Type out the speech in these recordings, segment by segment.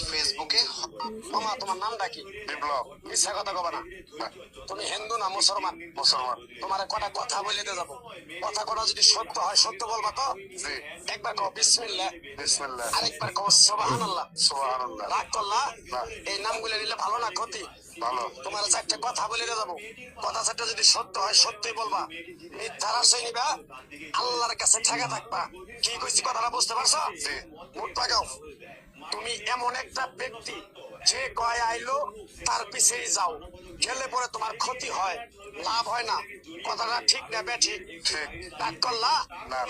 ফেসবুকে মামা তোমার নামটা কি? বিপ্লব। মিথ্যা কথা কবা না। তুমি হিন্দু না মুসলমান? মুসলমান। তোমার কটা কথা বলে দিয়ে যাবো, কথা কটা যদি সত্য হয় সত্য বলবা তো? একবার কও বিসমিল্লাহ। বিসমিল্লাহ। আরেকবার কও সুবহানাল্লাহ। সুবহানাল্লাহ। রাগ করলা? এই নামগুলো নিলে ভালো না ক্ষতি? ভালো। তোমার চারটে কথা বলে দিয়ে যাবো, কথা চারটা যদি সত্য হয় সত্যি বলবা, মিথ্যার আশ্রয় নিবা, আল্লাহর কাছে ঠেকা থাকবা। কি কইছি কথাটা বুঝতে পারছো? মুখ লাগাও। তুমি এমন একটা ব্যক্তি যে কয় আইলো তার পিছেই যাও, গেলে পরে তোমার ক্ষতি হয়, লাভ হয় না। কথাটা ঠিক না বেঠিক? রাগ করলা?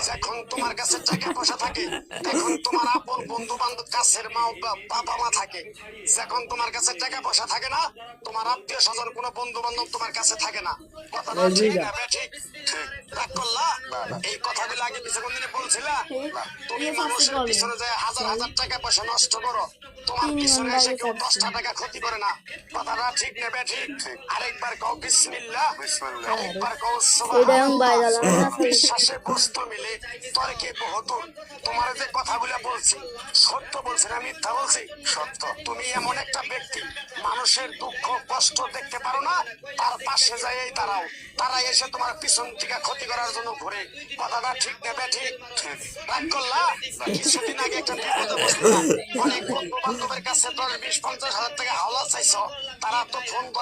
যখন তোমার কাছে টাকা পয়সা থাকে, তখন তোমার আপন বন্ধু বান্ধব কাছের মা বাবা মা থাকে। যখন তোমার কাছে টাকা পয়সা থাকে না, তোমার আত্মীয় স্বজন কোনো বন্ধু বান্ধব তোমার কাছে থাকে না। কথাটা ঠিক না বেঠিক? রাগ করলা? এই কথাগুলো আগে পিছনে কোনদিনে বলছিলা? তুমি মানুষের পিছনে যায় হাজার হাজার টাকা পয়সা নষ্ট করো, তোমার পিছনে এসে কেউ 10টা টাকা ক্ষতি করে না। কথাটা ঠিক নেবে ঠিক? আরেকবার কও বিসমিল্লাহ। আরেকবার কও সুবহানাল্লাহ। বিশ্বাসে বস্তু মিলে তর্কে বহুদূর। তোমার যে কথাগুলো বলছি সত্য বলছি না মিথ্যা বলছি? সত্য। তুমি এমন একটা ব্যক্তি মানুষের দুঃখ কষ্ট দেখতে পারো না, তার পাশে যাই দাঁড়াও, তারা এসে তোমার পিছন থেকে ক্ষতি করার জন্য ঘুরে। কথাটা ঠিক নেবে ঠিক? রাগ করলা? কিছুদিন আগে একটা বিপদে বসলাম, অনেক বন্ধু বান্ধবের কাছে 10, 20, 50 হাজার টাকা হাওলা চাইছো, তারা তো ফোন করে